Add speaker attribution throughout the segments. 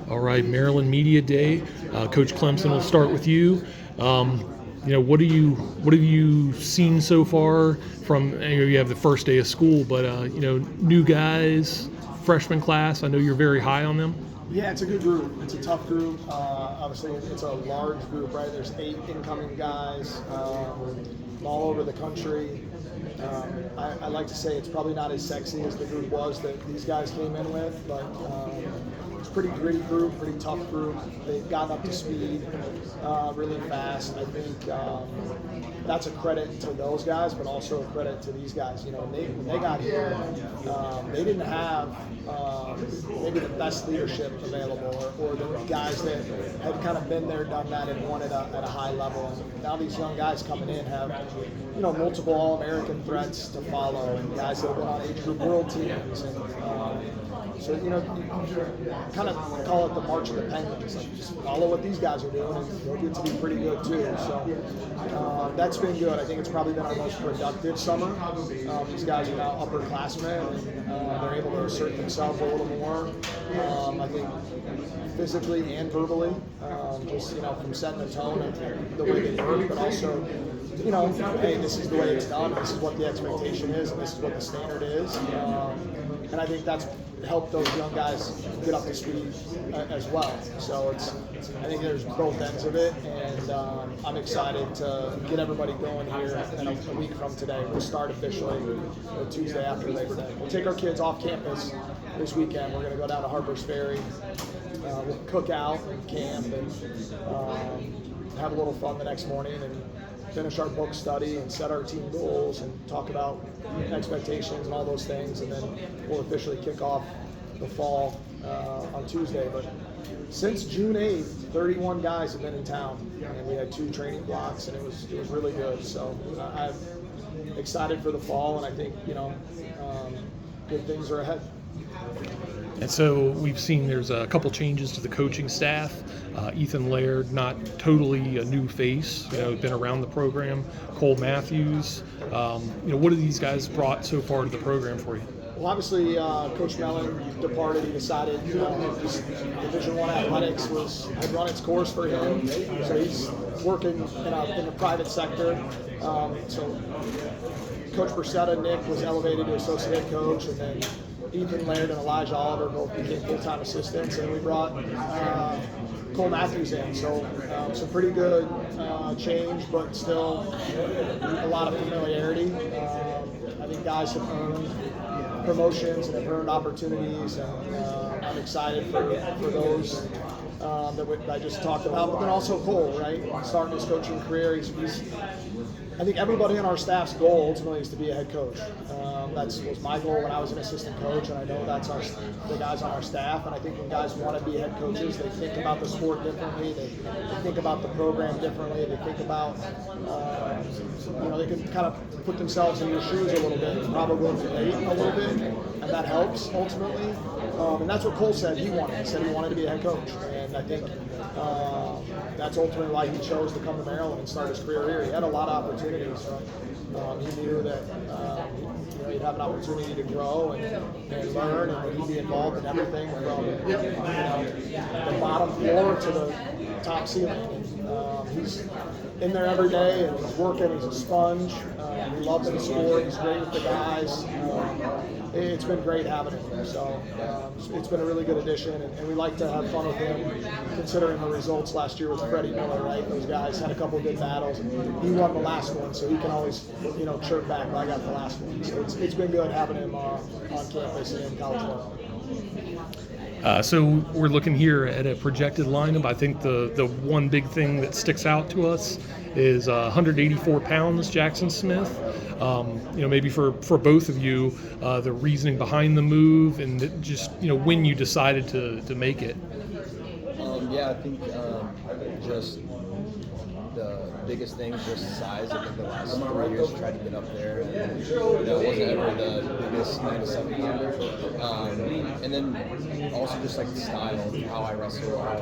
Speaker 1: All right, Maryland Media Day. Coach Clemsen, will start with you. What have you seen so far from? You have the first day of school, but new guys, freshman class. I know you're very high on them.
Speaker 2: Yeah, it's a good group. It's a tough group. Obviously, it's a large group, right? There's 8 incoming guys from all over the country. I like to say it's probably not as sexy as the group was that these guys came in with, but it's a pretty gritty group, pretty tough group. They've gotten up to speed really fast. I think that's a credit to those guys, but also a credit to these guys. When they got here, they didn't have maybe the best leadership available, or the guys that had kind of been there, done that, and won it at a high level. And now these young guys coming in have multiple All-American threats to follow, and guys that have been on age group world teams, and so you kind of call it the March of the Penguins. Like, just follow what these guys are doing, and they'll get to be pretty good too. So that's been good. I think it's probably been our most productive summer. These guys are now upperclassmen, and they're able to assert themselves a little more. I think physically and verbally, just from setting the tone of the way they work, but also, hey, this is the way it's done. This is what the expectation is, and this is what the standard is. And I think that's helped those young guys get up to speed as well. So I think there's both ends of it, and I'm excited to get everybody going here in a week from today. We'll start officially Tuesday after Labor Day. We'll take our kids off campus this weekend. We're going to go down to Harper's Ferry. We'll cook out and camp and have a little fun the next morning, and finish our book study and set our team goals and talk about expectations and all those things, and then we'll officially kick off the fall on Tuesday. But since June 8th, 31 guys have been in town, and we had 2 training blocks, and it was really good. So I'm excited for the fall, and I think good things are ahead.
Speaker 1: And so we've seen there's a couple changes to the coaching staff. Ethen Laird, not totally a new face, been around the program. Cole Matthews, what have these guys brought so far to the program for you?
Speaker 2: Well, obviously, Coach Mellon departed. He decided Division I athletics had run its course for him, so he's working in the private sector. So Coach Bracetta, Nick, was elevated to associate coach, and then Ethen Laird and Elijah Oliver both became full-time assistants, and we brought Cole Matthews in. So some pretty good change, but still a lot of familiarity. I think guys have earned promotions and have earned opportunities, and I'm excited for those that I just talked about. But then also Cole, right? Starting his coaching career, I think everybody on our staff's goal ultimately is to be a head coach. That was my goal when I was an assistant coach, and I know that's the guys on our staff. And I think when guys want to be head coaches, they think about the sport differently. They think about the program differently. They think about, they can kind of put themselves in your shoes a little bit and probably relate a little bit, and that helps ultimately. And that's what Cole said he wanted. He said he wanted to be a head coach, and I think that's ultimately why he chose to come to Maryland and start his career here. He had a lot of opportunities. He knew that he'd have an opportunity to grow and learn, and he'd be involved in everything from the bottom floor to the top ceiling. He's in there every day, and he's working. He's a sponge. He loves the sport. He's great with the guys. It's been great having him. So it's been a really good addition, and we like to have fun with him, considering the results last year with Freddie Miller, right? Those guys had a couple of good battles, and he won the last one, so he can always, chirp back, I got the last one. So it's been good having him on campus and in college football.
Speaker 1: So we're looking here at a projected lineup. I think the one big thing that sticks out to us is 184 pounds, Jaxon Smith. Maybe for both of you, the reasoning behind the move, and just when you decided to make it.
Speaker 3: I think just the biggest thing is just size. I think the last 4 years tried to get up there, and wasn't ever the biggest 97 pounder. And then also just like the style of how I wrestle, how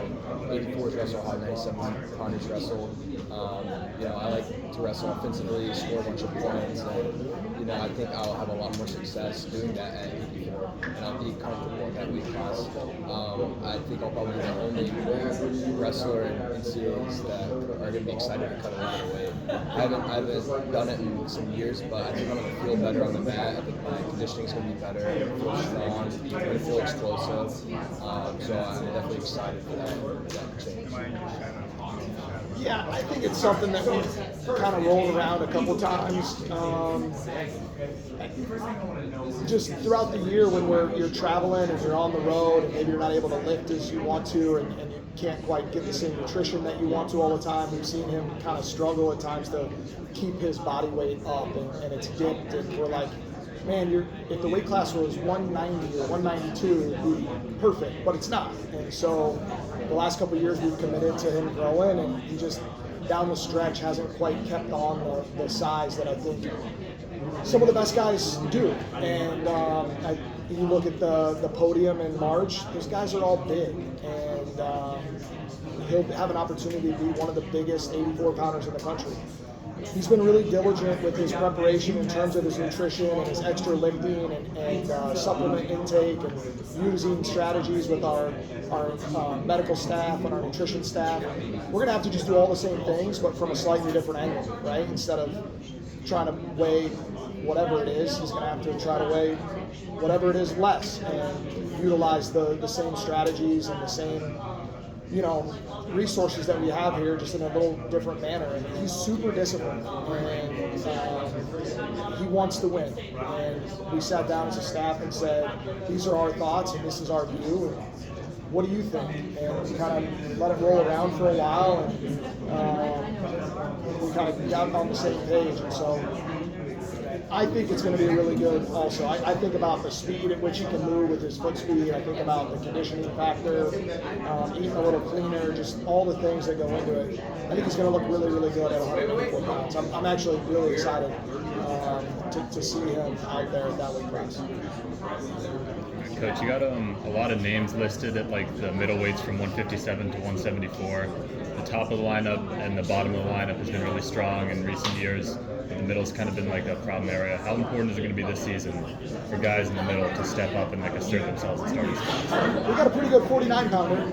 Speaker 3: 84s wrestle, how 97 pounders wrestle. I like to wrestle offensively, score a bunch of points, and I think I'll have a lot more success doing that at 84. and I'll be comfortable in that weight class. I think I'll probably be the only wrestler in series that are going to be excited to cut a lot of weight. I haven't done it in some years, but I think I'm going to feel better on the mat. I think my conditioning is going to be better. I'm going to feel strong. I'm going to feel explosive. So I'm definitely excited for that change.
Speaker 2: Yeah, I think it's something that we've kind of rolled around a couple times. Just throughout the year when you're traveling and you're on the road and maybe you're not able to lift as you want to and you can't quite get the same nutrition that you want to all the time. We've seen him kind of struggle at times to keep his body weight up and it's dipped, and we're like, man, if the weight class was 190 or 192, it'd be perfect, but it's not. And so the last couple of years we've committed to him growing, and he just down the stretch hasn't quite kept on the size that I think some of the best guys do. And you look at the podium in March, those guys are all big, and he'll have an opportunity to be one of the biggest 84-pounders in the country. He's been really diligent with his preparation in terms of his nutrition and his extra lifting and supplement intake, and using strategies with our medical staff and our nutrition staff. We're going to have to just do all the same things, but from a slightly different angle, right? Instead of trying to weigh whatever it is, he's going to have to try to weigh whatever it is less and utilize the same strategies and the same resources that we have here, just in a little different manner. And he's super disciplined, and he wants to win. And we sat down as a staff and said, these are our thoughts and this is our view. And what do you think? And we kind of let it roll around for a while, and we kind of got on the same page. And so I think it's going to be really good also. I think about the speed at which he can move with his foot speed. I think about the conditioning factor, eating a little cleaner, just all the things that go into it. I think he's going to look really, really good at 194 pounds. I'm actually really excited to see him out there at that weight class.
Speaker 4: Coach, you got a lot of names listed at like the middleweights from 157 to 174. The top of the lineup and the bottom of the lineup has been really strong in recent years. The middle's kind of been like a problem area. How important is it going to be this season for guys in the middle to step up and like assert themselves and starting spots?
Speaker 2: We got a pretty good 49-pounder.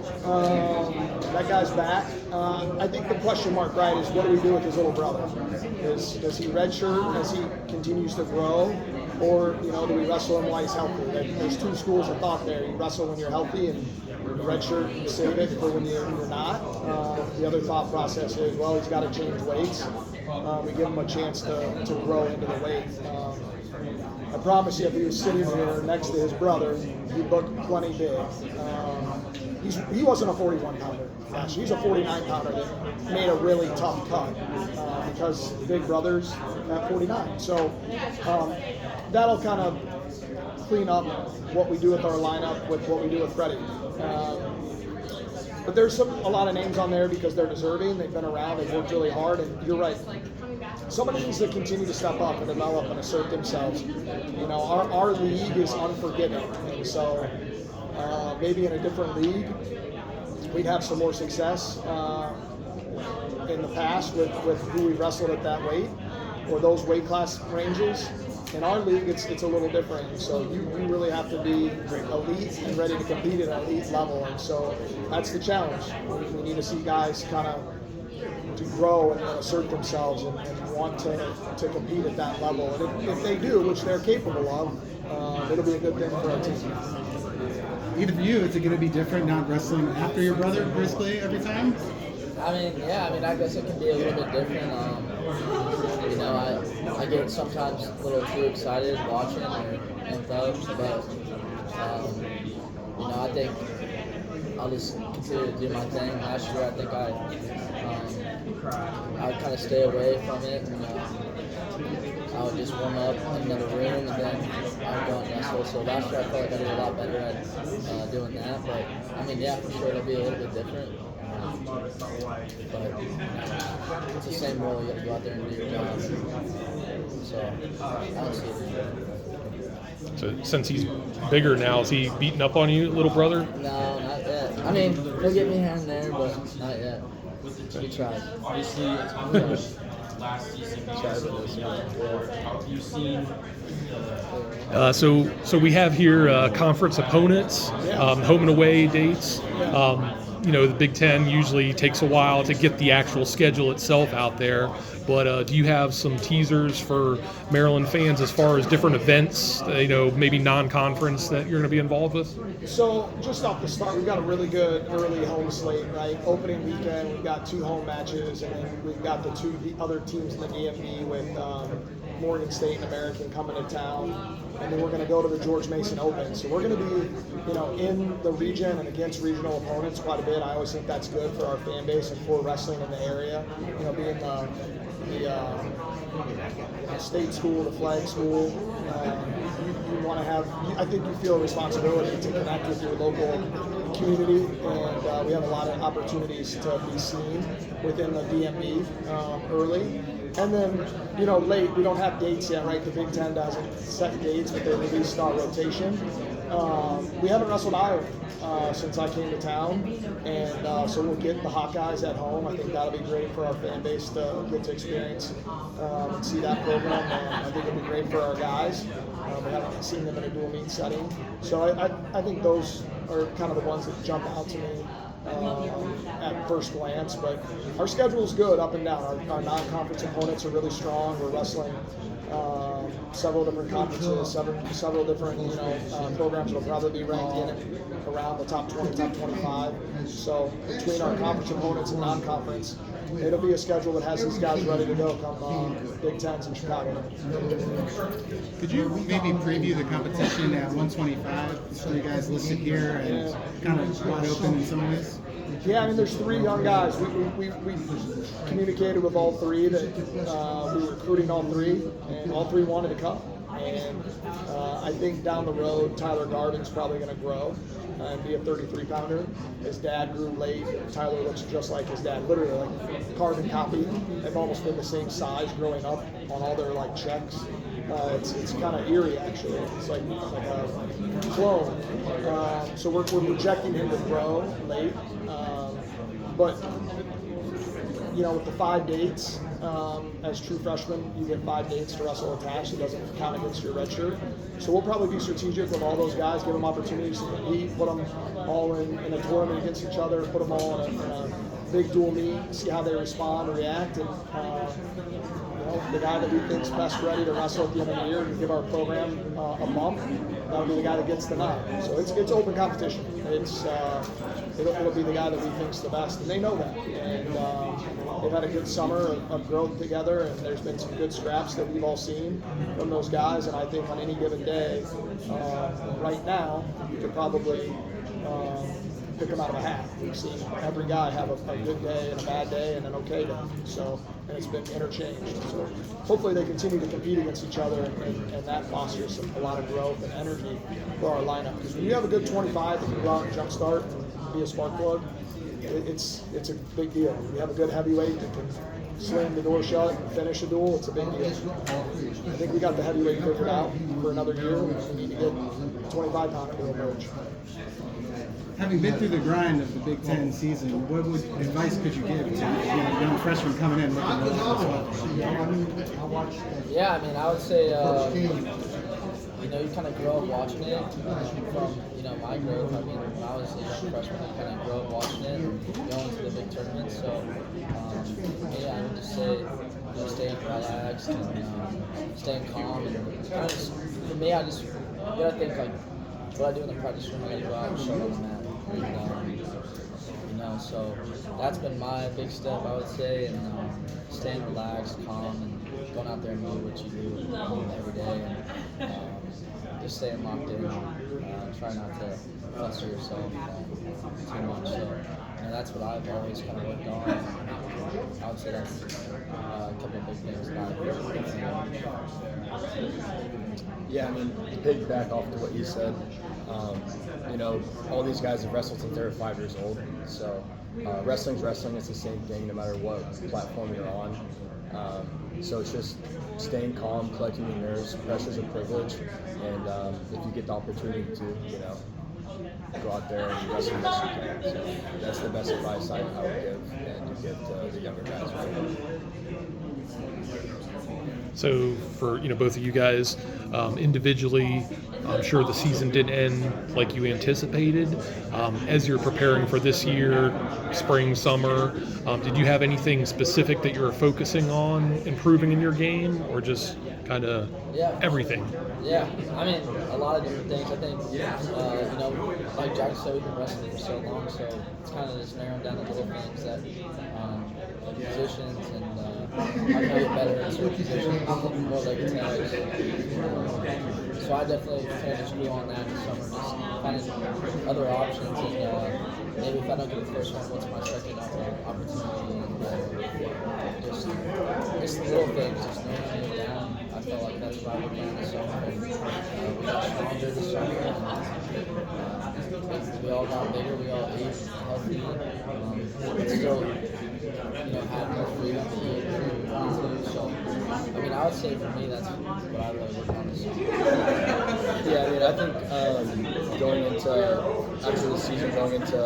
Speaker 2: That guy's back. I think the question mark, right, is what do we do with his little brother? Does he redshirt as he continues to grow? Or, do we wrestle him while he's healthy? There's two schools of thought there. You wrestle when you're healthy, and redshirt, you save it for when you're not. The other thought process is, well, he's got to change weights. We give him a chance to grow into the weight. I promise you, if he was sitting here next to his brother, he'd look plenty big. He wasn't a 41-pounder last year. He's a 49-pounder that made a really tough cut because big brother's at 49. So that'll kind of clean up what we do with our lineup with what we do with Freddie. But there's a lot of names on there because they're deserving. They've been around. They've worked really hard. And you're right. Somebody needs to continue to step up and develop and assert themselves. Our league is unforgiving. And so maybe in a different league, we'd have some more success in the past with who we wrestled at that weight or those weight class ranges. In our league, it's a little different. So you really have to be elite and ready to compete at an elite level. And so that's the challenge. We need to see guys kind of to grow and assert themselves and want to compete at that level. And if they do, which they're capable of, it'll be a good thing for our team.
Speaker 5: Either of you, is it going to be different not wrestling after your brother basically every time?
Speaker 6: I guess it can be a little bit different. I get sometimes a little too excited watching and stuff, but I think I'll just continue to do my thing. Last year, I think I would kind of stay away from it, and I would just warm up in another room, and then I would go and wrestle. So last year, I felt like I did a lot better at doing that. But for sure, it'll be a little bit different. But it's the same role. You have to go out there and do your job. So I don't see it.
Speaker 1: So since he's bigger now, is he beating up on you, little brother?
Speaker 6: No, not yet. He'll get me here and there, but not yet. We tried.
Speaker 7: last season being a little young for. Have you seen?
Speaker 1: So we have here conference opponents, home and away dates. The Big Ten usually takes a while to get the actual schedule itself out there. But do you have some teasers for Maryland fans as far as different events, maybe non-conference that you're going to be involved with?
Speaker 2: So just off the start, we've got a really good early home slate, right? Opening weekend, we've got 2 home matches, and then we've got the 2 other teams in the DMV with Morgan State and American coming to town, and then we're going to go to the George Mason Open. So we're going to be, in the region and against regional opponents quite a bit. I always think that's good for our fan base and for wrestling in the area. Being the state school, the flag school, you want to have. I think you feel a responsibility to connect with your local community, and we have a lot of opportunities to be seen within the DMV early. And then, late, we don't have dates yet, right? The Big Ten doesn't set dates, but they released our rotation. We haven't wrestled Iowa since I came to town, and so we'll get the Hawkeyes at home. I think that'll be great for our fan base to get to experience and see that program, and I think it'll be great for our guys. We haven't seen them in a dual meet setting. So I think those are kind of the ones that jump out to me at first glance, but our schedule is good up and down. Our non-conference opponents are really strong. We're wrestling several different conferences, several different programs will probably be ranked in around the top 20, top 25. So between our conference opponents and non-conference, it'll be a schedule that has these guys ready to go come Big Tens in Chicago.
Speaker 5: Could you maybe preview the competition at 125? 3 guys listed here and kind of wide open in some ways.
Speaker 2: Yeah, there's 3 young guys. We communicated with all 3 that we were recruiting all 3, and all 3 wanted to come. And I think down the road, Tyler Garden's probably going to grow and be a 33-pounder. His dad grew late. Tyler looks just like his dad, literally like carbon copy. They've almost been the same size growing up on all their checks. It's kind of eerie, actually. It's like a clone. So we're projecting him to grow late. But with the 5 dates, as true freshmen, you get 5 dates to wrestle attached. It doesn't count against your red shirt. So we'll probably be strategic with all those guys, give them opportunities to compete, put them all in a tournament against each other, put them all in a big dual meet, see how they respond and react. And the guy that we think's best ready to wrestle at the end of the year and give our program a bump, that'll be the guy that gets the nod. So it's open competition. It'll be the guy that we think's the best, and they know that. And they've had a good summer of growth together, and there's been some good scraps that we've all seen from those guys. And I think on any given day, right now, you could probably pick them out of a hat. We've seen every guy have a good day and a bad day and an okay day. So, and it's been interchanged. So hopefully they continue to compete against each other, and that fosters a lot of growth and energy for our lineup. Because when you have a good 25 that can go out and jumpstart and be a spark plug, it's a big deal. You have a good heavyweight that can slam the door shut and finish a duel, it's a big deal. I think we got the heavyweight figured out for another year. We need to get a 25-pounder to emerge.
Speaker 5: Having been through the grind of the Big Ten season, what advice could you give to young freshmen coming in looking at this?
Speaker 6: Yeah, I would say, you kind of grow up watching it from, my growth. When I was a young freshman, I kind of grew up watching it and going to the big tournaments. So, I would just say, staying relaxed and staying calm. And for me, you gotta think what I do in the practice room, I gotta go out and show them the mat. And, so that's been my big step, I would say, and staying relaxed, calm, and going out there and doing what you do every day, and just staying locked in, try not to fluster yourself too much. So, that's what I've always kind of worked on. I would say that's a couple of big things that I've worked on.
Speaker 3: Yeah, to piggyback off to what you said, all these guys have wrestled since they were 5 years old. So wrestling's wrestling. It's the same thing no matter what platform you're on. So it's just staying calm, collecting your nerves. Pressure's a privilege, and if you get the opportunity to, go out there and wrestle the best you can. So that's the best advice I would give to the younger guys.
Speaker 1: So for both of you guys individually, I'm sure the season didn't end like you anticipated. As you're preparing for this year, spring, summer, did you have anything specific that you were focusing on improving in your game, or just kind of everything?
Speaker 6: Yeah, I mean, a lot of different things. I think, like Jaxon said, we've been wrestling for so long, so it's kind of just narrowing down the little things that positions and how can I get better in certain positions, more like attacks. So I definitely kind of just grew on that in the summer, just finding other options, and maybe if I don't get the first one, what's my second opportunity, and just the little things, just narrowing it down. I felt like that's what I worked on this summer, and we got stronger this summer, and we all got bigger, we all ate healthy, but still, had more freedom to eat too. So, I mean, I would say for me, that's what I really worked on this summer.
Speaker 3: Yeah, I mean, I think going into after the season, going into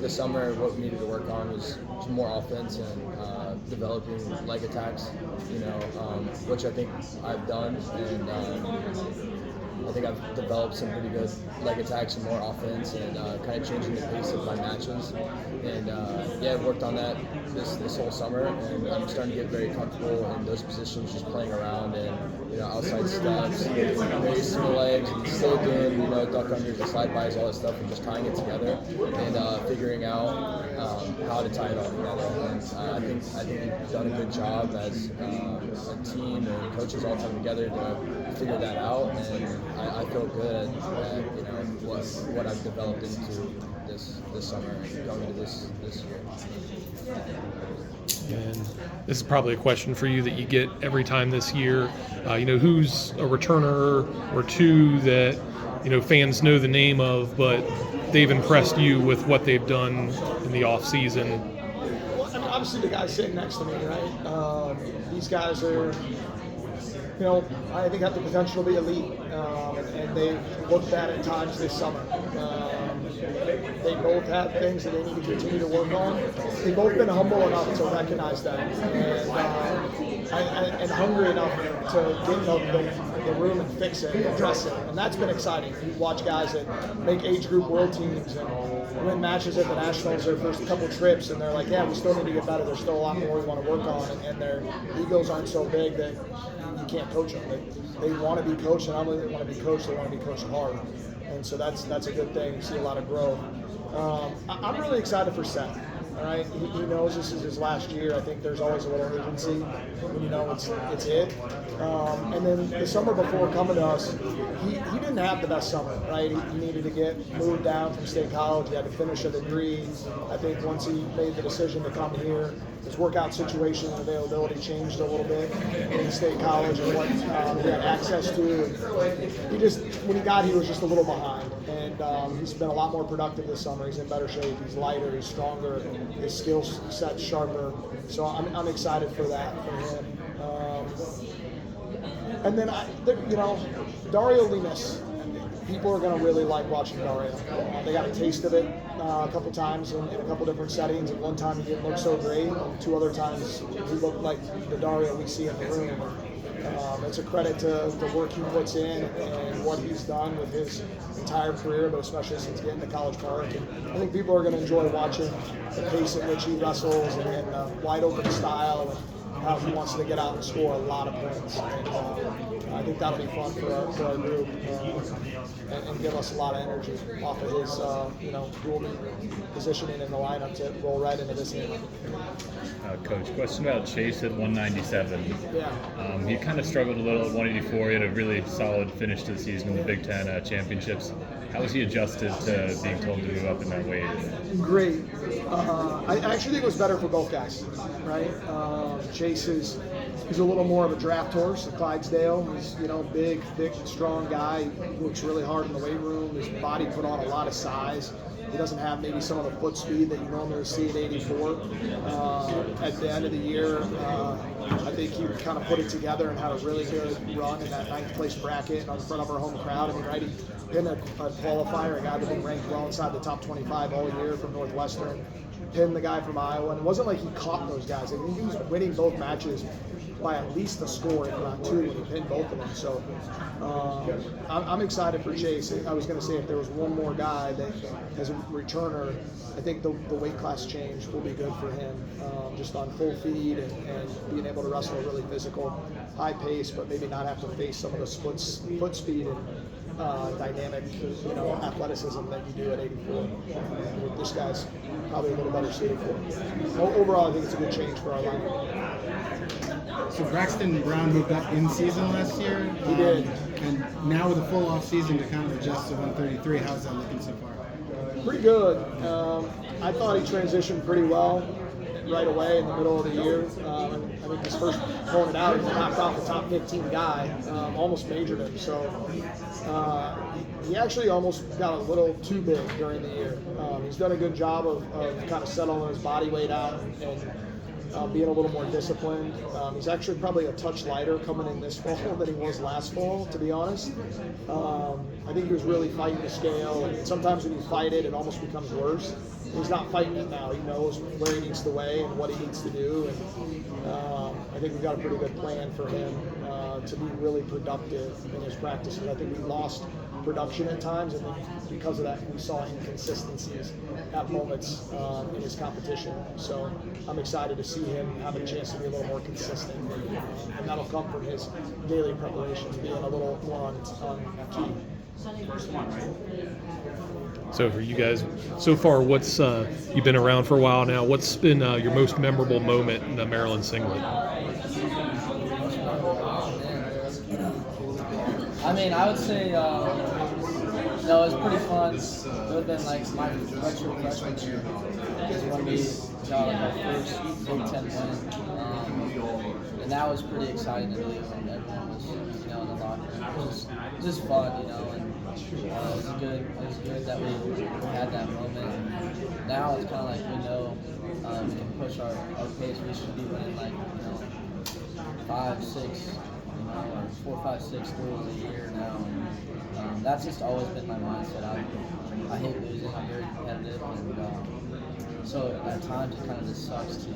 Speaker 3: the summer, what we needed to work on was more offense and developing leg attacks, which I think I've done, and I think I've developed some pretty good leg attacks and more offense, and kind of changing the pace of my matches. And I've worked on that this whole summer, and I'm starting to get very comfortable in those positions, just playing around and outside steps, very single legs, and still doing duck unders and slide bys, all that stuff, and just tying it together and figuring out how to tie it all together. And I think we've done a good job as a team and coaches all come together to figure that out, and I feel good at what I've developed into this summer and going into this year.
Speaker 1: And this is probably a question for you that you get every time this year. Who's a returner or two that fans know the name of, but they've impressed you with what they've done in the off season?
Speaker 2: Well, I mean, obviously the guys sitting next to me, right? These guys are, I think have the potential to be elite, and they've looked at times this summer. They both have things that they need to continue to work on. They've both been humble enough to recognize that and hungry enough to get in the room and fix it and address it. And that's been exciting. You watch guys that make age group world teams and win matches at the Nationals their first couple trips, and they're like, yeah, we still need to get better. There's still a lot more we want to work on. And their egos aren't so big that you can't coach them. They want to be coached, and not only they want to be coached, they want to be coached hard. And so that's a good thing. You see a lot of growth. I'm really excited for Seth. All right, he knows this is his last year. I think there's always a little urgency when it's it. And then the summer before coming to us, he didn't have the best summer, right? He needed to get moved down from State College. He had to finish a degree. I think once he made the decision to come here, his workout situation and availability changed a little bit in State College and what he had access to. And when he got here, he was just a little behind. And he's been a lot more productive this summer. He's in better shape. He's lighter. He's stronger. His skill set's sharper. So I'm excited for that for him. And then Dario Limas. People are going to really like watching Dario. They got a taste of it a couple times in a couple different settings. And one time he didn't look so great. And 2 other times he looked like the Dario we see in the room. It's a credit to the work he puts in and what he's done with his entire career, but especially since getting to College Park. And I think people are going to enjoy watching the pace at which he wrestles and the wide open style and how he wants to get out and score a lot of points. And I think that'll be fun for our group and give us a lot of energy off of his dual positioning in the lineup to roll right into this game.
Speaker 4: Coach, question about Chase at 197.
Speaker 2: Yeah.
Speaker 4: He kind of struggled a little at 184. He had a really solid finish to the season in the Big Ten championships. How was he adjusted to being told to move up in that weight?
Speaker 2: Great. I actually think it was better for both guys, right? Chase he's a little more of a draft horse at Clydesdale. He's big, thick, strong guy. He works really hard in the weight room. His body put on a lot of size. He doesn't have maybe some of the foot speed that you normally see at 84. At the end of the year, I think he kind of put it together and had a really good run in that 9th place bracket in front of our home crowd. I mean, right, he pinned a qualifier, a guy that had been ranked well inside the top 25 all year from Northwestern, pinned the guy from Iowa, and it wasn't like he caught those guys. I mean, he was winning both matches by at least a score, if not two, when he pinned both of them. So I'm excited for Chase. I was going to say if there was one more guy that as a returner, I think the weight class change will be good for him, just on full feed and being able to wrestle a really physical, high pace, but maybe not have to face some of the foot speed and dynamic, athleticism that you do at 84. This guy's probably a little better suited for it. Overall, I think it's a good change for our lineup.
Speaker 5: So Braxton Brown moved up in season last year.
Speaker 2: He did.
Speaker 5: And now with a full off season to kind of adjust to 133, how's that looking so far?
Speaker 2: Pretty good. I thought he transitioned pretty well right away in the middle of the year. I think his first pulling it out, he knocked off the top 15 guy, almost majored him. So he actually almost got a little too big during the year. He's done a good job of kind of settling his body weight out and being a little more disciplined. He's actually probably a touch lighter coming in this fall than he was last fall, to be honest. I think he was really fighting the scale, and sometimes when you fight it, it almost becomes worse. He's not fighting it now. He knows where he needs to weigh and what he needs to do, and I think we've got a pretty good plan for him to be really productive in his practices. I think we lost production at times, and because of that, we saw inconsistencies at moments in his competition. So I'm excited to see him have a chance to be a little more consistent, and that'll come from his daily preparation, being a little more on key.
Speaker 1: So for you guys, so far, what's you've been around for a while now? What's been your most memorable moment in the Maryland singlet?
Speaker 6: I mean, I would say, it was pretty fun. It would have been like my redshirt freshman year is when we got our first Big Ten win. And that was pretty exciting to do when everyone was, in the locker room. It was just fun, and it was good that we had that moment. And now it's kind of like we know we can push our pace. We should be winning like, 5, 6, or 4, 5, 6 duels a year now. And that's just always been my mindset. I hate losing. I'm very competitive, and so at times it kind of just sucks to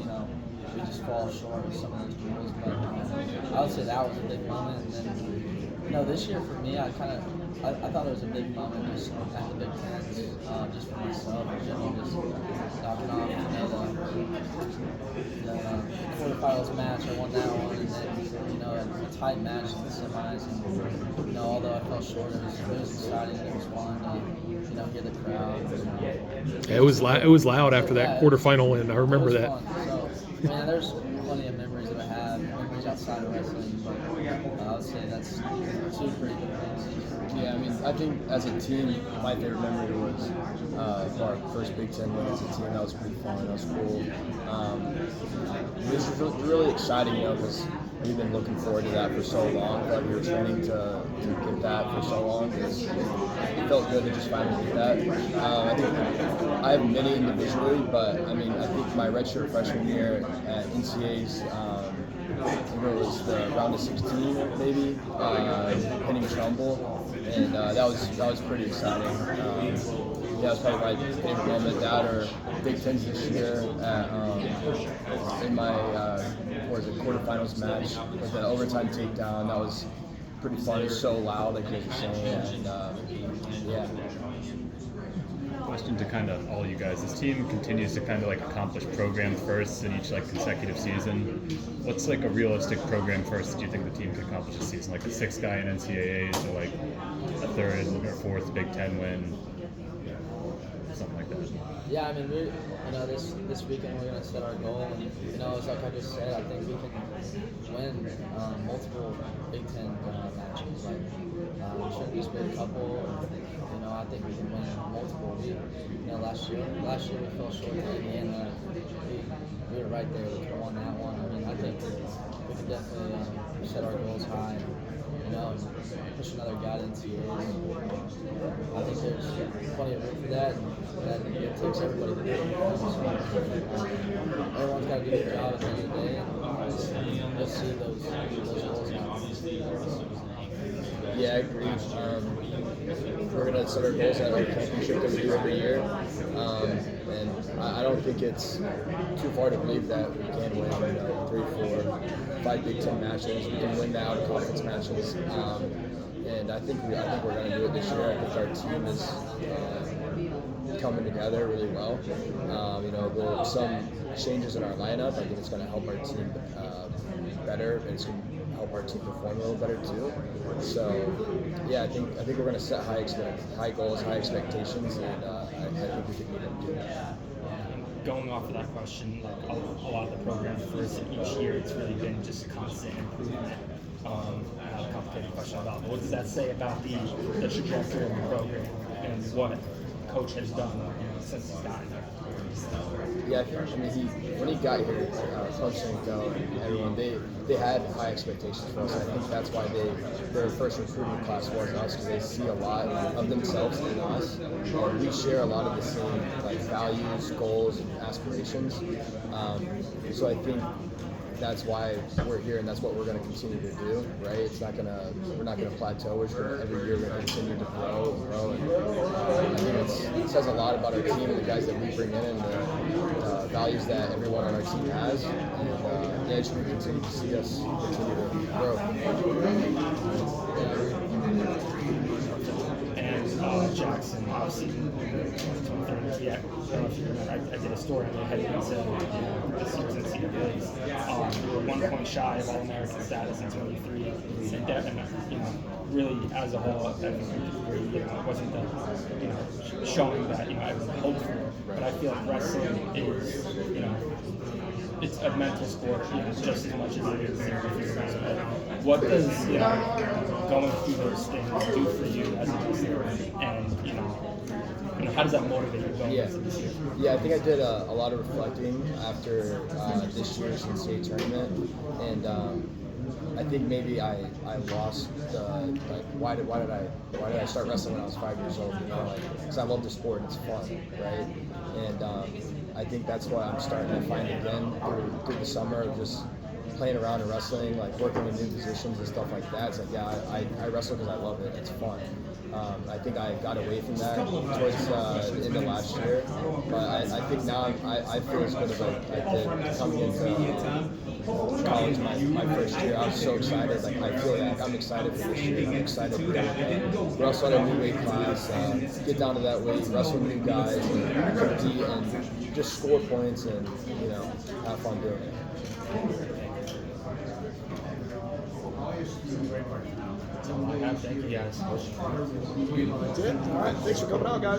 Speaker 6: we just fall short of some of those duels. But I would say that was a big moment. And then this year for me, I thought it was a big moment just at the Big Tens, just for myself, just knocking off the quarterfinals match. I won that one, and then a tight match in the semis. And although I fell short, it was exciting. It was fun to hear the crowd.
Speaker 1: Yeah, it was loud after that quarterfinal win. I remember that.
Speaker 6: Fun. So, there's plenty of memories that I have, memories outside of wrestling, but I would say that's two pretty good things.
Speaker 3: Yeah, I mean, I think as a team, my favorite memory was our first Big Ten win as a team. That was pretty fun. That was cool. This was really exciting, because we've been looking forward to that for so long. But we were training to get that for so long. It felt good to just finally get that. I think I have many individually, but I think my redshirt freshman year at NCAA's, I think it was the round of 16 maybe, hitting Trumbull, and that was pretty exciting. That was probably my favorite moment. That or Big Tens this year in my quarterfinals match with the overtime takedown. That was pretty fun. It was so loud, like you guys were saying, and yeah.
Speaker 4: Question to kind of all you guys. This team continues to kind of accomplish program firsts in each consecutive season. What's a realistic program first that you think the team can accomplish this season? Like a 6th guy in NCAAs, or a 3rd or 4th Big Ten win, something like that.
Speaker 6: Yeah, we this weekend we're gonna set our goal, and it's like I just said, I think we can win multiple Big Ten matches. We shouldn't just win a couple. I think we can win multiple. Last year we fell short in Indiana. We were right there. We could have won that one. I think we can definitely set our goals high. And push another guy to NCAAs. I think there's plenty of room for that, and it takes everybody to do it. Everyone's got to do their job at the end of the day, and you'll see those goals happen.
Speaker 3: Yeah, I agree. We're going to set our goals at our championship that we do every year. And I don't think it's too far to believe that we can win 3, 4, 5 Big Ten matches. We can win the out-of-conference matches. And I think we're going to do it this year. I think our team is coming together really well. There's some changes in our lineup. I think it's going to help our team better, and it's going to help our team perform a little better too. So, yeah, I think we're going to set high goals, high expectations, and I think we can meet them too.
Speaker 8: Going off of that question, like a lot of the programs for each year, it's really been just constant improvement. I have a complicated question about what does that say about the trajectory of the program and what coach has done since he's gotten there?
Speaker 3: Yeah, I mean, when he got here, Clemsen and Go and everyone, they had high expectations for us. I think that's why their first recruiting class was us, because they see a lot of themselves in us. And we share a lot of the same values, goals, and aspirations. So I think that's why we're here, and that's what we're going to continue to do. Right? We're not gonna plateau. Every year we're going to continue to grow and grow. And I think it says a lot about our team and the guys that we bring in, and the values that everyone on our team has. And yeah, just continue to see us continue to grow.
Speaker 8: And Jaxon, obviously, yeah, I don't know if you remember, I did a story on it heading into this year's NCAAs. We were 1 point shy of All-American status in 23, and really as a whole, it wasn't the showing that everyone hoped for. But I feel like wrestling is it's a mental sport, just as much as it is physical. What does going through those things do for you as a wrestler, and how does that motivate you going into this year?
Speaker 3: Yeah, I think I did a lot of reflecting after this year's NCAA tournament, and I think maybe I lost why did I start wrestling when I was 5 years old? Because I love the sport and it's fun, right? And I think that's why I'm starting to find again through the summer of just playing around and wrestling, working in new positions and stuff like that. It's I wrestle because I love it. It's fun. I think I got away from that towards the end of last year, but I think now I feel as good as I did coming into college my first year. I was so excited. I feel like I'm excited for this year. I'm excited to wrestle at a new weight class, get down to that weight, wrestle with new guys, and compete, and just score points and have fun doing it.
Speaker 8: That's all I have. Thank you guys.
Speaker 2: That's it. All right. Thanks for coming out, guys.